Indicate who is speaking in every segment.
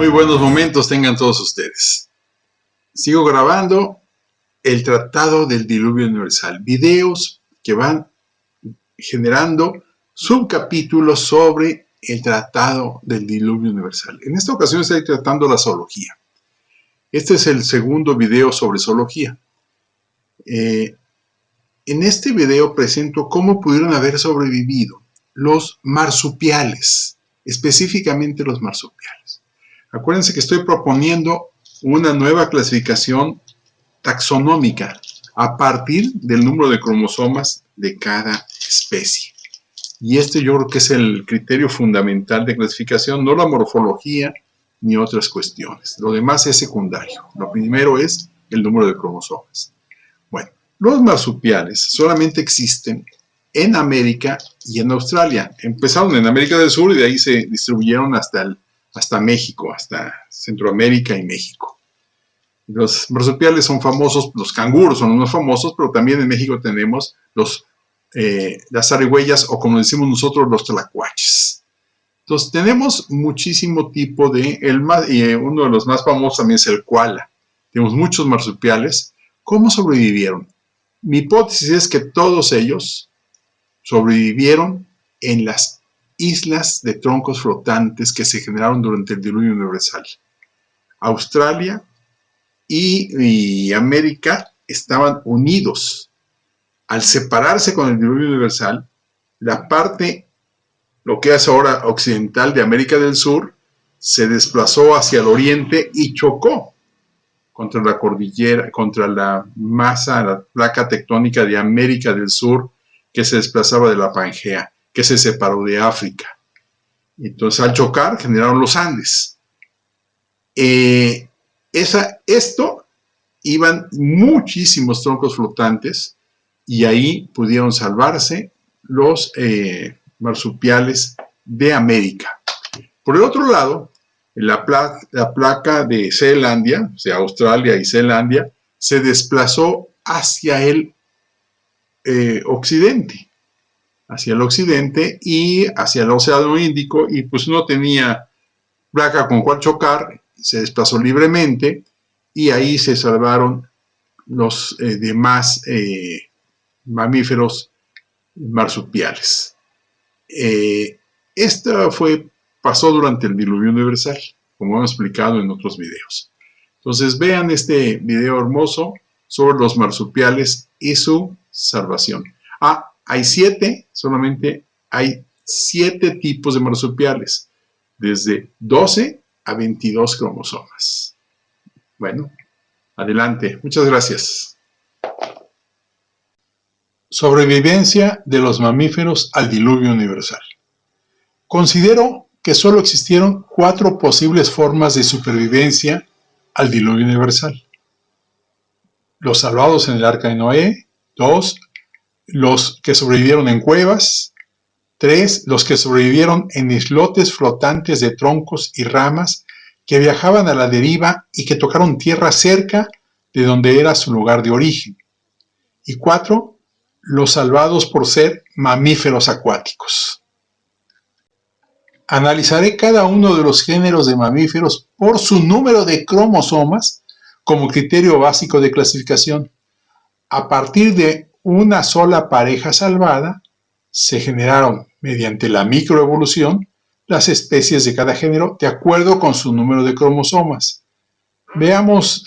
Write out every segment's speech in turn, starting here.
Speaker 1: Muy buenos momentos tengan todos ustedes. Sigo grabando el Tratado del Diluvio Universal. Videos que van generando subcapítulos sobre el Tratado del Diluvio Universal. En esta ocasión estoy tratando la zoología. Este es el segundo video sobre zoología. En este video presento cómo pudieron haber sobrevivido los marsupiales, específicamente los marsupiales. Acuérdense que estoy proponiendo una nueva clasificación taxonómica a partir del número de cromosomas de cada especie. Y este yo creo que es el criterio fundamental de clasificación, no la morfología ni otras cuestiones. Lo demás es secundario. Lo primero es el número de cromosomas. Bueno, los marsupiales solamente existen en América y en Australia. Empezaron en América del Sur y de ahí se distribuyeron hasta México, hasta Centroamérica y México. Los marsupiales son famosos, los canguros son unos famosos, pero también en México tenemos las zarigüeyas, o como decimos nosotros, los tlacuaches. Entonces tenemos muchísimo tipo de, uno de los más famosos también es el koala. Tenemos muchos marsupiales. ¿Cómo sobrevivieron? Mi hipótesis es que todos ellos sobrevivieron en las islas de troncos flotantes que se generaron durante el diluvio universal. Australia y América estaban unidos. Al separarse con el diluvio universal, la parte, lo que es ahora occidental de América del Sur, se desplazó hacia el oriente y chocó contra la cordillera, contra la masa, la placa tectónica de América del Sur, que se desplazaba de la Pangea, que se separó de África. Entonces, al chocar, generaron los Andes. Esto iban muchísimos troncos flotantes y ahí pudieron salvarse los marsupiales de América. Por el otro lado, la placa de Zelandia, o sea, Australia y Zelandia, se desplazó hacia el occidente y hacia el Océano Índico, y pues no tenía placa con cual chocar, se desplazó libremente y ahí se salvaron los demás mamíferos marsupiales. Esto pasó durante el diluvio universal, como hemos explicado en otros videos. Entonces vean este video hermoso sobre los marsupiales y su salvación. Solamente hay 7 tipos de marsupiales, desde 12 a 22 cromosomas. Bueno, adelante. Muchas gracias. Sobrevivencia de los mamíferos al diluvio universal. Considero que solo existieron 4 posibles formas de supervivencia al diluvio universal. Los salvados en el arca de Noé. 2. Los que sobrevivieron en cuevas. 3. Los que sobrevivieron en islotes flotantes de troncos y ramas que viajaban a la deriva y que tocaron tierra cerca de donde era su lugar de origen. Y 4. Los salvados por ser mamíferos acuáticos. Analizaré cada uno de los géneros de mamíferos por su número de cromosomas como criterio básico de clasificación. A partir de una sola pareja salvada, se generaron, mediante la microevolución, las especies de cada género de acuerdo con su número de cromosomas. Veamos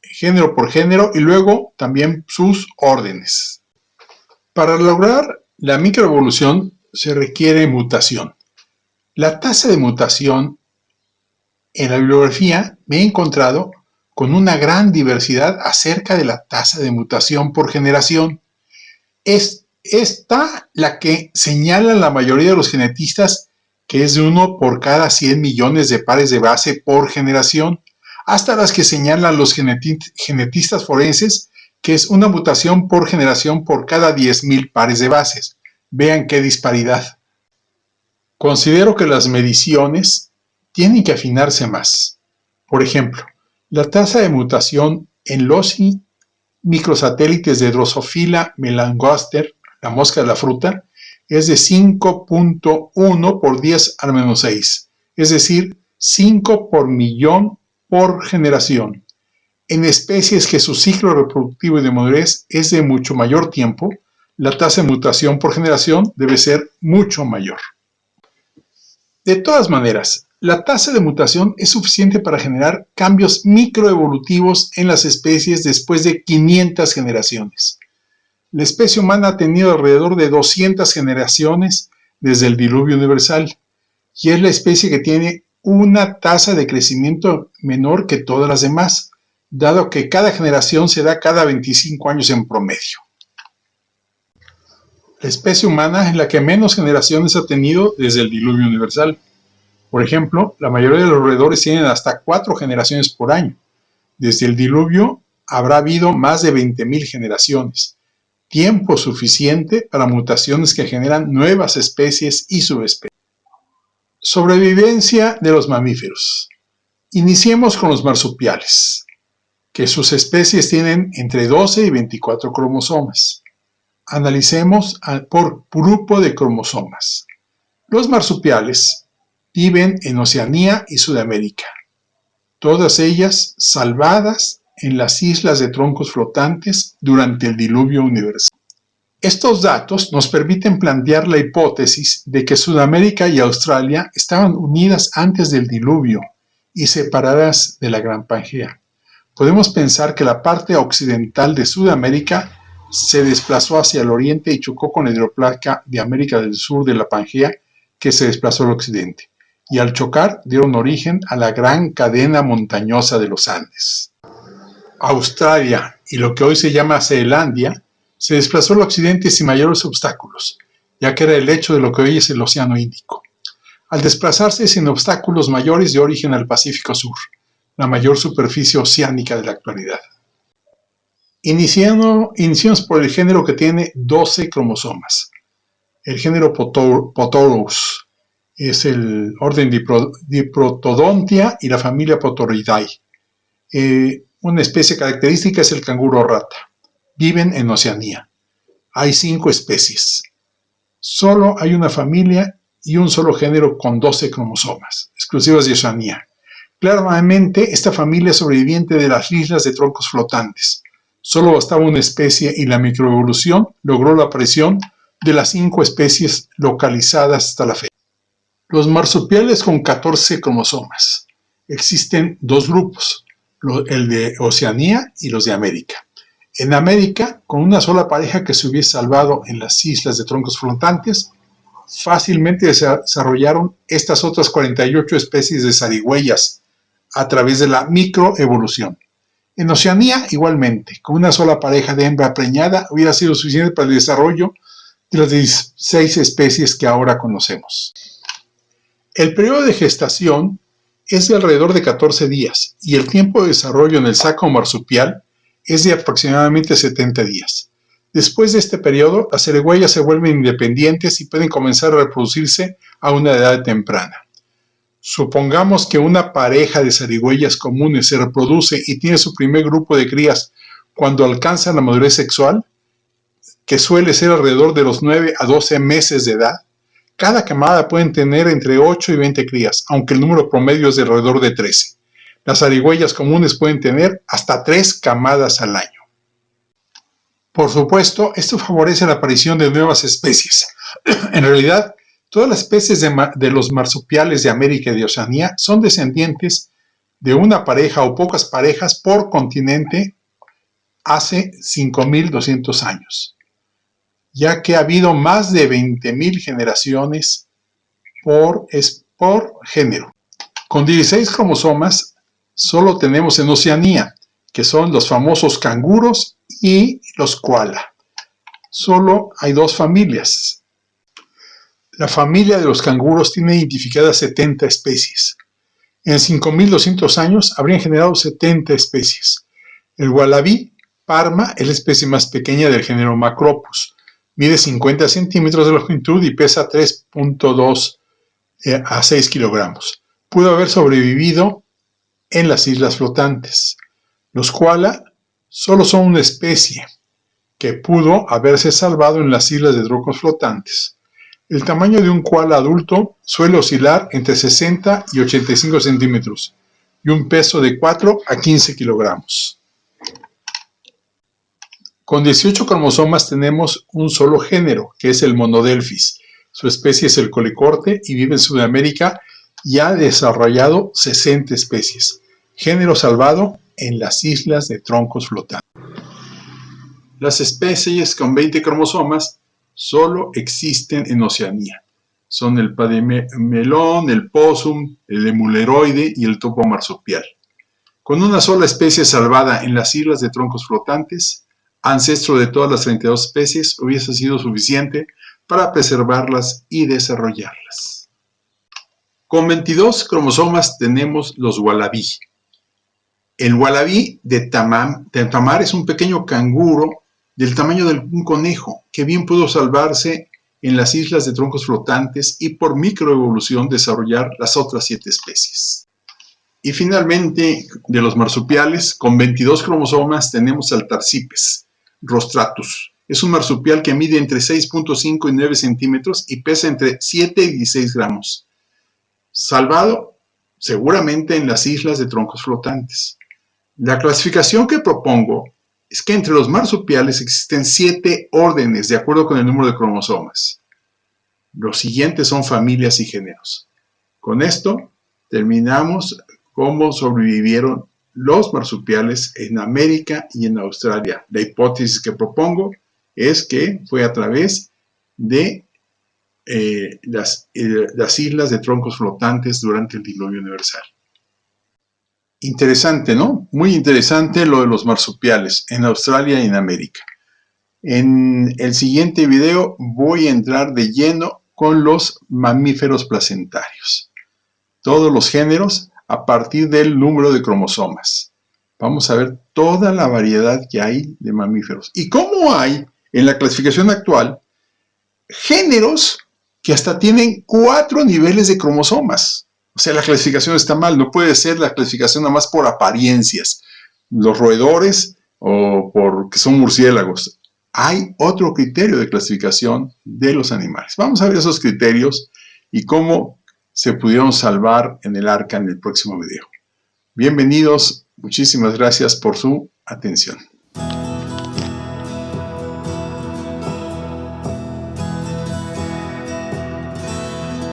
Speaker 1: género por género y luego también sus órdenes. Para lograr la microevolución se requiere mutación. La tasa de mutación en la bibliografía me he encontrado con una gran diversidad acerca de la tasa de mutación por generación. Es esta la que señalan la mayoría de los genetistas, que es de 1 por cada 100 millones de pares de base por generación, hasta las que señalan los genetistas forenses, que es una mutación por generación por cada 10.000 pares de bases. Vean qué disparidad. Considero que las mediciones tienen que afinarse más. Por ejemplo, la tasa de mutación en los microsatélites de Drosophila melanogaster, la mosca de la fruta, es de 5.1 por 10 a la menos 6, es decir, 5 por millón por generación. En especies que su ciclo reproductivo y de madurez es de mucho mayor tiempo, la tasa de mutación por generación debe ser mucho mayor. De todas maneras, la tasa de mutación es suficiente para generar cambios microevolutivos en las especies después de 500 generaciones. La especie humana ha tenido alrededor de 200 generaciones desde el diluvio universal y es la especie que tiene una tasa de crecimiento menor que todas las demás, dado que cada generación se da cada 25 años en promedio. La especie humana es la que menos generaciones ha tenido desde el diluvio universal. Por ejemplo, la mayoría de los roedores tienen hasta 4 generaciones por año. Desde el diluvio habrá habido más de 20.000 generaciones, tiempo suficiente para mutaciones que generan nuevas especies y subespecies. Sobrevivencia de los mamíferos. Iniciemos con los marsupiales, que sus especies tienen entre 12 y 24 cromosomas. Analicemos por grupo de cromosomas. Los marsupiales viven en Oceanía y Sudamérica, todas ellas salvadas en las islas de troncos flotantes durante el diluvio universal. Estos datos nos permiten plantear la hipótesis de que Sudamérica y Australia estaban unidas antes del diluvio y separadas de la Gran Pangea. Podemos pensar que la parte occidental de Sudamérica se desplazó hacia el oriente y chocó con la hidroplaca de América del Sur de la Pangea, que se desplazó al occidente, y al chocar dieron origen a la gran cadena montañosa de los Andes. Australia y lo que hoy se llama Zelandia se desplazó al occidente sin mayores obstáculos, ya que era el lecho de lo que hoy es el Océano Índico. Al desplazarse sin obstáculos mayores dio origen al Pacífico Sur, la mayor superficie oceánica de la actualidad. Iniciamos por el género que tiene 12 cromosomas. El género Potorus es el orden Diprotodontia y la familia Potoridae. Una especie característica es el canguro rata. Viven en Oceanía. Hay 5 especies. Solo hay una familia y un solo género con 12 cromosomas, exclusivas de Oceanía. Claramente, esta familia es sobreviviente de las islas de troncos flotantes. Solo bastaba una especie y la microevolución logró la aparición de las 5 especies localizadas hasta la fecha. Los marsupiales con 14 cromosomas. Existen 2 grupos, el de Oceanía y los de América. En América, con una sola pareja que se hubiese salvado en las islas de troncos flotantes, fácilmente desarrollaron estas otras 48 especies de zarigüeyas a través de la microevolución. En Oceanía, igualmente, con una sola pareja de hembra preñada hubiera sido suficiente para el desarrollo de las 16 especies que ahora conocemos. El periodo de gestación es de alrededor de 14 días y el tiempo de desarrollo en el saco marsupial es de aproximadamente 70 días. Después de este periodo, las zarigüeyas se vuelven independientes y pueden comenzar a reproducirse a una edad temprana. Supongamos que una pareja de zarigüeyas comunes se reproduce y tiene su primer grupo de crías cuando alcanzan la madurez sexual, que suele ser alrededor de los 9 a 12 meses de edad. Cada camada pueden tener entre 8 y 20 crías, aunque el número promedio es de alrededor de 13. Las zarigüeyas comunes pueden tener hasta 3 camadas al año. Por supuesto, esto favorece la aparición de nuevas especies. En realidad, todas las especies de los marsupiales de América y de Oceanía son descendientes de una pareja o pocas parejas por continente hace 5.200 años, ya que ha habido más de 20.000 generaciones por género. Con 16 cromosomas solo tenemos en Oceanía, que son los famosos canguros y los koala. Solo hay 2 familias. La familia de los canguros tiene identificadas 70 especies. En 5.200 años habrían generado 70 especies. El wallaby parma es la especie más pequeña del género Macropus. Mide 50 centímetros de longitud y pesa 3.2 a 6 kilogramos. Pudo haber sobrevivido en las islas flotantes. Los koala solo son una especie que pudo haberse salvado en las islas de troncos flotantes. El tamaño de un koala adulto suele oscilar entre 60 y 85 centímetros y un peso de 4 a 15 kilogramos. Con 18 cromosomas tenemos un solo género, que es el Monodelphis. Su especie es el colicorte y vive en Sudamérica y ha desarrollado 60 especies. Género salvado en las islas de troncos flotantes. Las especies con 20 cromosomas solo existen en Oceanía. Son el pademelón, el possum, el emuleroide y el topo marsupial. Con una sola especie salvada en las islas de troncos flotantes, ancestro de todas las 32 especies, hubiese sido suficiente para preservarlas y desarrollarlas. Con 22 cromosomas tenemos los wallaby. El wallaby de Tamar es un pequeño canguro del tamaño de un conejo, que bien pudo salvarse en las islas de troncos flotantes y por microevolución desarrollar las otras 7 especies. Y finalmente, de los marsupiales, con 22 cromosomas tenemos al Tarcipes rostratus. Es un marsupial que mide entre 6.5 y 9 centímetros y pesa entre 7 y 16 gramos. Salvado seguramente en las islas de troncos flotantes. La clasificación que propongo es que entre los marsupiales existen 7 órdenes de acuerdo con el número de cromosomas. Los siguientes son familias y géneros. Con esto terminamos cómo sobrevivieron los marsupiales en América y en Australia. La hipótesis que propongo es que fue a través de las islas de troncos flotantes durante el diluvio universal. Interesante, ¿no? Muy interesante lo de los marsupiales en Australia y en América. En el siguiente video voy a entrar de lleno con los mamíferos placentarios. Todos los géneros a partir del número de cromosomas. Vamos a ver toda la variedad que hay de mamíferos. Y cómo hay en la clasificación actual géneros que hasta tienen 4 niveles de cromosomas. O sea, la clasificación está mal. No puede ser la clasificación nada más por apariencias. Los roedores o porque son murciélagos. Hay otro criterio de clasificación de los animales. Vamos a ver esos criterios y cómo se pudieron salvar en el arca en el próximo video. Bienvenidos, muchísimas gracias por su atención.